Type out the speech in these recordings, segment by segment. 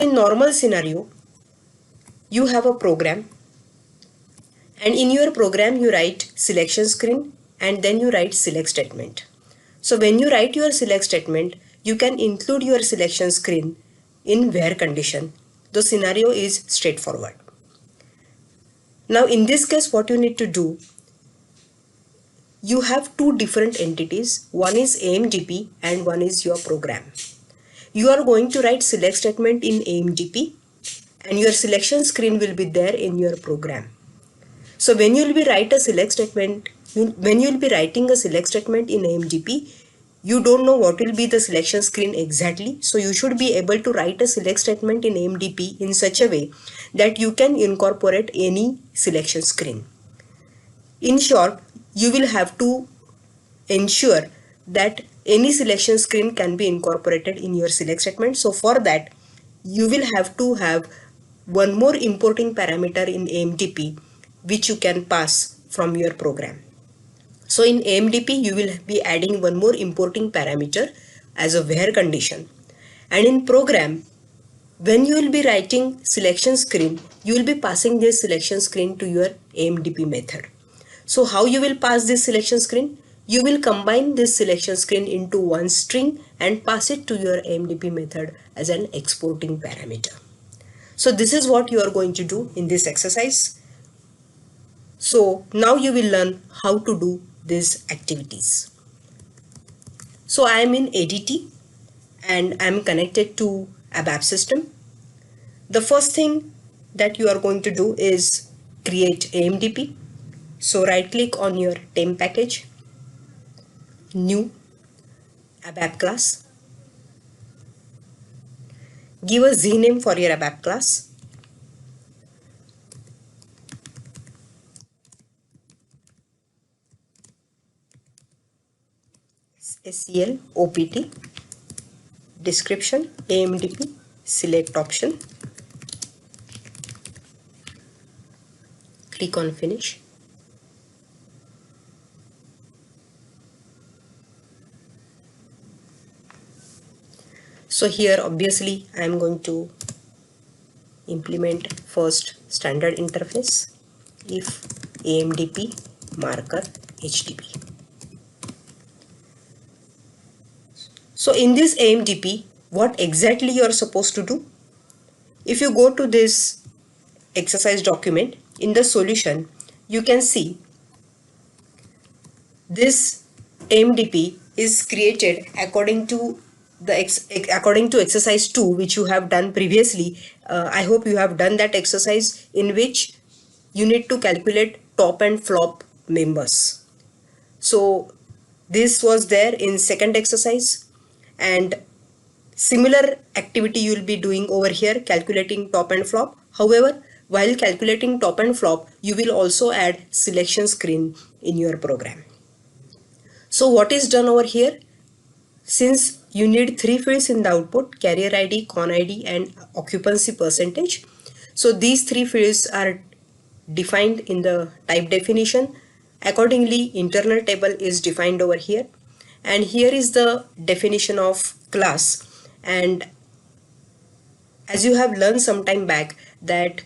In normal scenario, you have a program, and in your program you write selection screen and then you write select statement. So when you write your select statement, you can include your selection screen in where condition. The scenario is straightforward. Now in this case, what you need to do, you have two different entities. One is AMDP and one is your program. You are going to write select statement in AMDP and your selection screen will be there in your program. So when you will be writing a select statement in AMDP, you don't know what will be the selection screen exactly. So you should be able to write a select statement in AMDP in such a way that you can incorporate any selection screen. In short, you will have to ensure that any selection screen can be incorporated in your select statement. So for that, you will have to have one more importing parameter in AMDP which you can pass from your program. So in AMDP, you will be adding one more importing parameter as a where condition. And in program, when you will be writing selection screen, you will be passing this selection screen to your AMDP method. So how you will pass this selection screen? You will combine this selection screen into one string and pass it to your AMDP method as an exporting parameter. So this is what you are going to do in this exercise. So now you will learn how to do these activities. So I am in ADT and I am connected to ABAP system. The first thing that you are going to do is create AMDP. So right click on your temp package, new ABAP class. Give a Z name for your ABAP class. SCL OPT. Description AMDP. Select option. Click on finish. So here obviously I am going to implement first standard interface if AMDP marker HTTP. So in this AMDP, what exactly you are supposed to do? If you go to this exercise document, in the solution, you can see this AMDP is created according to exercise 2, which you have done previously. I hope you have done that exercise in which you need to calculate top and flop members. So this was there in second exercise, and similar activity you will be doing over here, calculating top and flop. However, while calculating top and flop, you will also add selection screen in your program. So what is done over here? Since you need three fields in the output, carrier ID, con ID and occupancy percentage. So these three fields are defined in the type definition. Accordingly, internal table is defined over here. And here is the definition of class. And as you have learned some time back that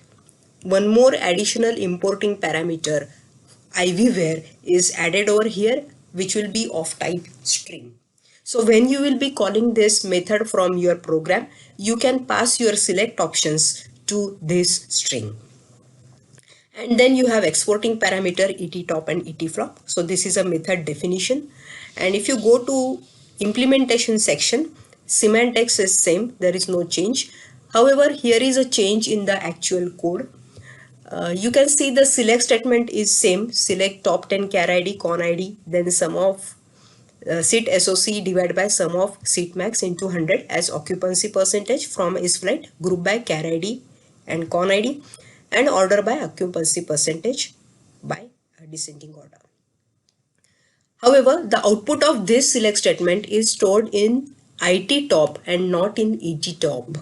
one more additional importing parameter IVWhere is added over here, which will be of type string. So when you will be calling this method from your program, you can pass your select options to this string. And then you have exporting parameter et top and et flop. So this is a method definition. And if you go to implementation section, semantics is same, there is no change. However, here is a change in the actual code. You can see the select statement is same, select top 10 char ID, con ID, then sum of seat SOC divided by sum of seat max into 100 as occupancy percentage from is flight, group by char ID and con ID, and order by occupancy percentage by descending order. However, the output of this select statement is stored in IT top and not in ET top.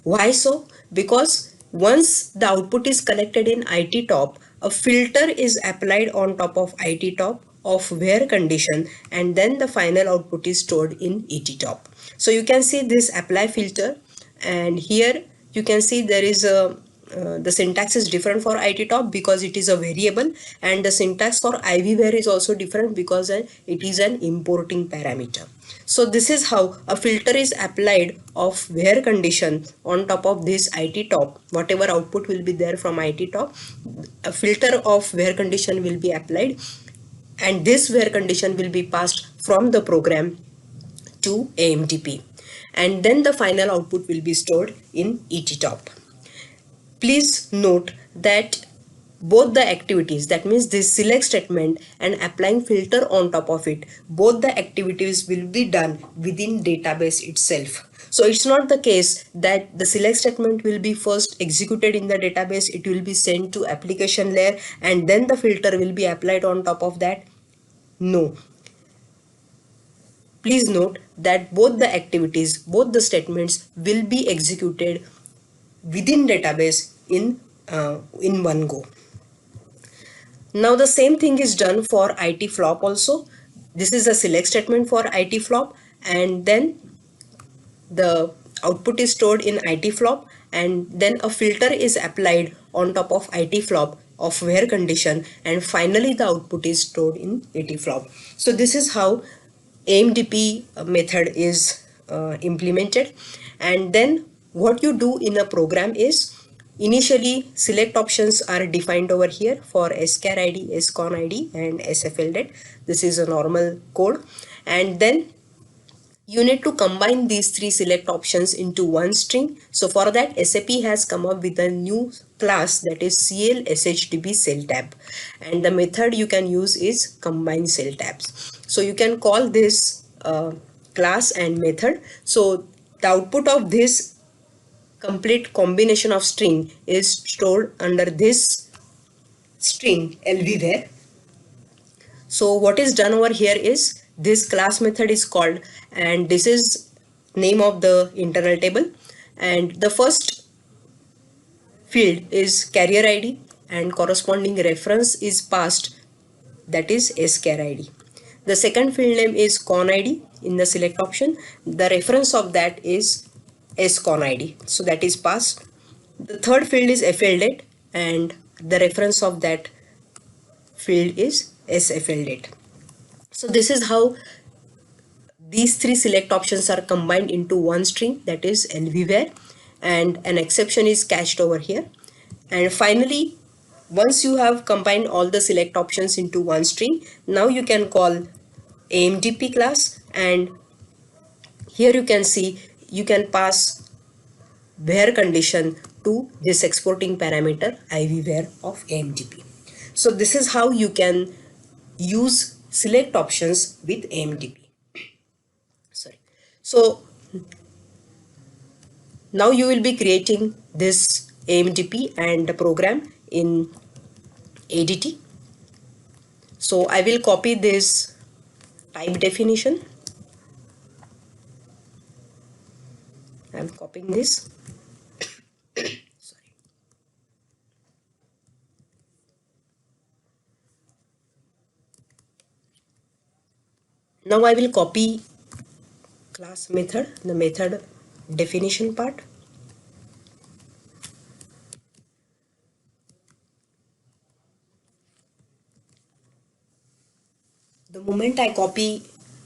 Why so? Because once the output is collected in IT top, a filter is applied on top of IT top of where condition, and then the final output is stored in ET top. So you can see this apply filter, and here you can see there is a the syntax is different for IT top because it is a variable, and the syntax for IVWhere is also different because it is an importing parameter. So this is how a filter is applied of where condition on top of this IT top. Whatever output will be there from IT top, a filter of where condition will be applied, and this where condition will be passed from the program to AMDP, and then the final output will be stored in ET top. Please note that both the activities, that means this select statement and applying filter on top of it, both the activities will be done within database itself. So it's not the case that the select statement will be first executed in the database, it will be sent to application layer and then the filter will be applied on top of that. No. Please note that both the activities, both the statements will be executed within database in one go. Now the same thing is done for IT flop also. This is a select statement for IT flop, and then the output is stored in IT flop, and then a filter is applied on top of IT flop of where condition, and finally the output is stored in IT flop. So this is how AMDP method is implemented. And then what you do in a program is, initially select options are defined over here for scar id, scon id and sfldet. This is a normal code, and then you need to combine these three select options into one string. So for that, SAP has come up with a new class, that is CL SHDB cell tab, and the method you can use is combine cell tabs. So you can call this class and method. So the output of this complete combination of string is stored under this string lvwhere. So what is done over here is, this class method is called, and this is name of the internal table, and the first field is carrier id and corresponding reference is passed, that is scar id. The second field name is con id in the select option, the reference of that is scon id, so that is passed. The third field is fldate and the reference of that field is sfldate. So this is how these three select options are combined into one string, that is lvwhere, and an exception is cached over here. And finally, once you have combined all the select options into one string, now you can call AMDP class, and here you can see you can pass where condition to this exporting parameter IVWhere of AMDP. So this is how you can use select options with AMDP. Sorry. So now you will be creating this AMDP and the program in ADT. So I will copy this type definition. I am copying this. Sorry. Now I will copy class method, the method definition part. The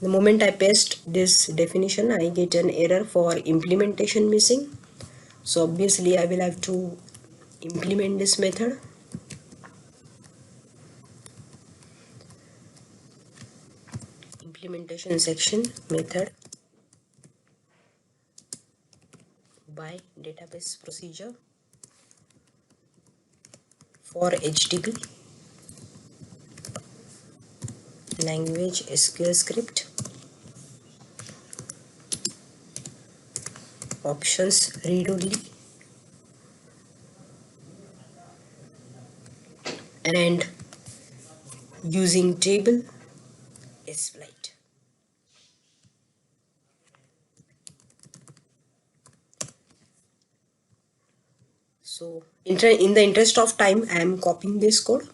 moment I paste this definition, I get an error for implementation missing. So obviously I will have to implement this method. Implementation section method by database procedure for HDB language SQL script options read only and using table SFlight. So in the interest of time, I am copying this code.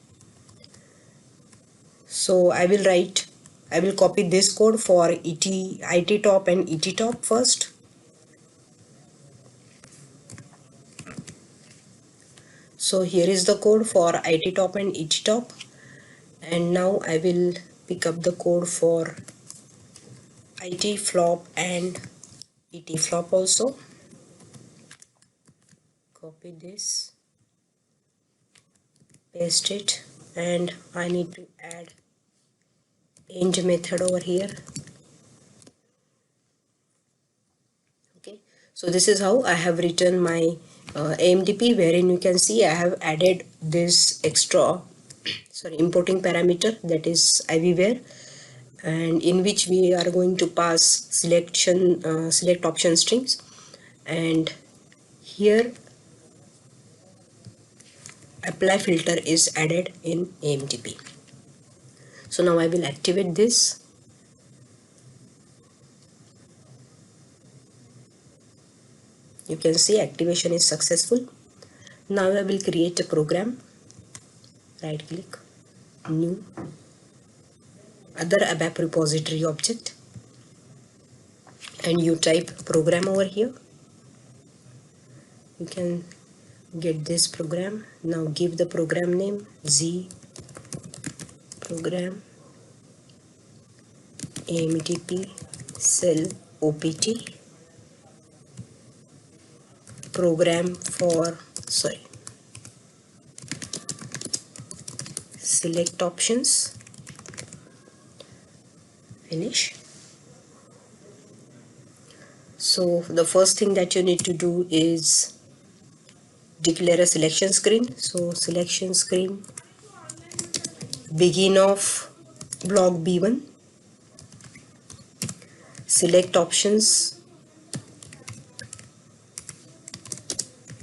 So I will copy this code for IT top and ET top first. So here is the code for IT top and ET top, and now I will pick up the code for IT flop and ET flop also. Copy this, paste it, and I need to add end method over here. Okay, so this is how I have written my AMDP, wherein you can see I have added this extra importing parameter, that is IVWhere, and in which we are going to pass select option strings, and here apply filter is added in AMDP. So now I will activate this. You can see activation is successful. Now I will create a program. Right click, new, other ABAP repository object, and you type program over here. You can get this program. Now give the program name Z program AMDP cell OPT program for select options. Finish. So the first thing that you need to do is declare a selection screen. So selection screen begin of block B1, select options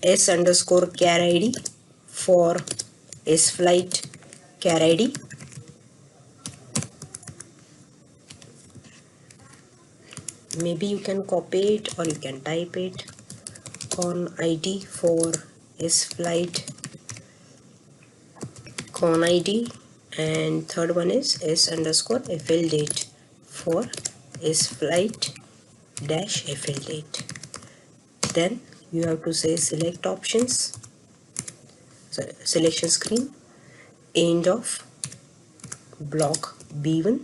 S underscore char ID for S flight char ID. Maybe you can copy it or you can type it. Con ID for S flight con ID, and third one is S underscore FL date for S flight dash FL date. Then you have to say select options, selection screen, end of block B1.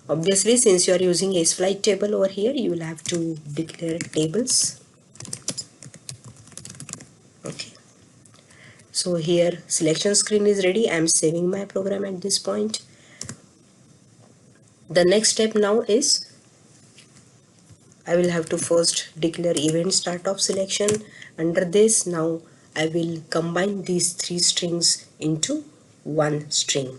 Obviously, since you are using S flight table over here, you will have to declare tables. Okay. So here selection screen is ready. I am saving my program at this point. The next step now is I will have to first declare event start of selection. Under this, now I will combine these three strings into one string.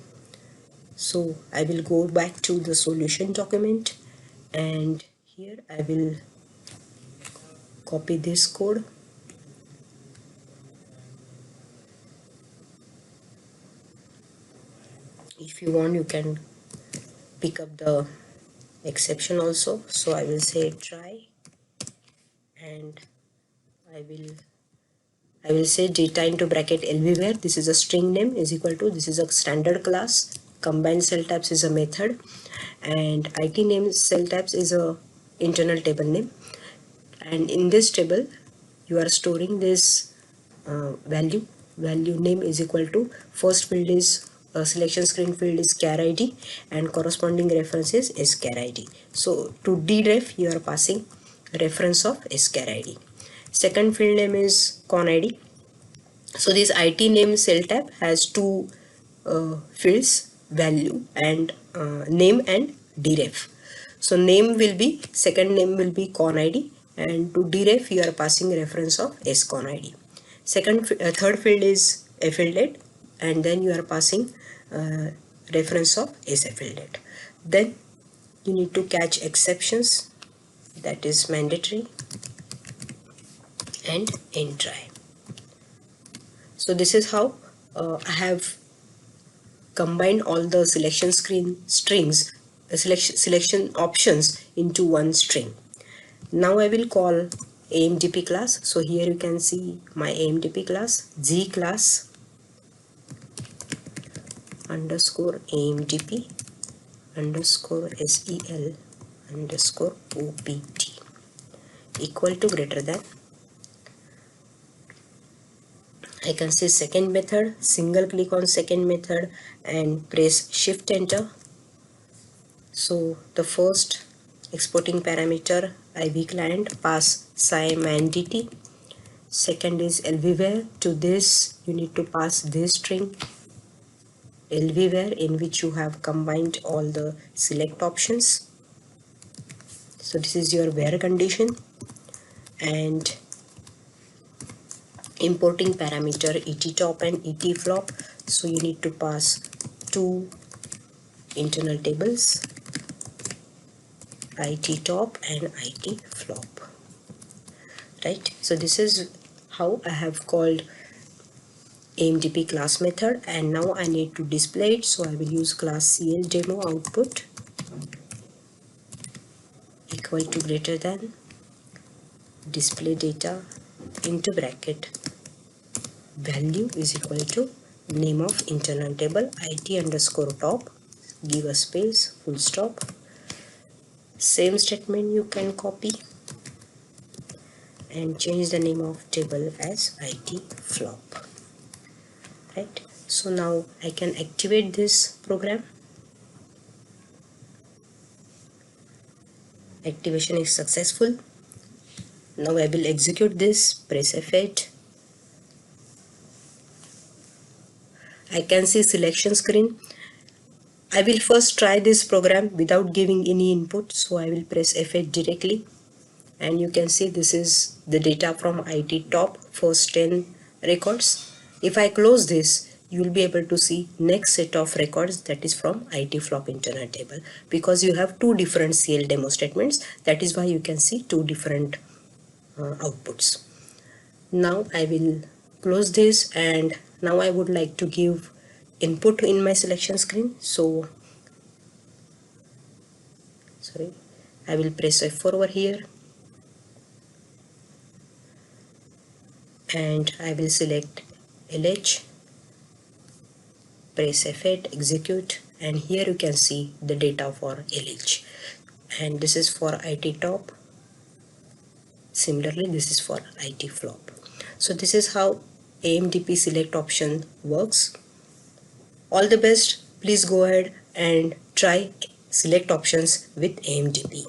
So I will go back to the solution document, and here I will copy this code. If you want, you can pick up the exception also. So I will say try, and I will say data into bracket LVWhere. This is a string name is equal to, this is a standard class. Combined cell types is a method, and IT name cell types is a internal table name. And in this table, you are storing this value name is equal to, first field is selection screen field is char ID, and corresponding reference is schar ID. So to dref you are passing reference of schar ID. Second field name is con ID. So this IT name cell tab has two fields, value and name and dref. So name will be, second name will be con ID, and to dref you are passing reference of scon ID. Third field is FL date, and then you are passing reference of SFL date. Then you need to catch exceptions, that is mandatory, and end try. So this is how I have combined all the selection screen strings, selection options into one string. Now I will call AMDP class. So here you can see my AMDP class, Z class underscore AMDP underscore SEL underscore OPT equal to greater than I can say second method, single click on second method and press shift enter. So the first exporting parameter IV client pass SIM and DT. Second is LVWhere. To this you need to pass this string LVWhere in which you have combined all the select options. So this is your where condition. And importing parameter ET top and ET flop. So you need to pass two internal tables, IT top and IT flop. Right, so this is how I have called AMDP class method, and now I need to display it. So I will use class CL demo output equal to greater than display data into bracket value is equal to name of internal table IT underscore top, give a space, full stop. Same statement you can copy and change the name of table as IT flop. Right, so now I can activate this program. Activation is successful. Now I will execute this, press F8. I can see selection screen. I will first try this program without giving any input, so I will press F8 directly, and you can see this is the data from IT top first 10 records. If I close this, you will be able to see next set of records, that is from IT flop internal table, because you have two different CL demo statements. That is why you can see two different outputs. Now I will close this, and now I would like to give input in my selection screen. So sorry, I will press F4 over here and I will select LH, press F8, execute, and here you can see the data for LH, and this is for IT top. Similarly, this is for IT flop. So this is how AMDP select option works. All the best. Please go ahead and try select options with AMDP.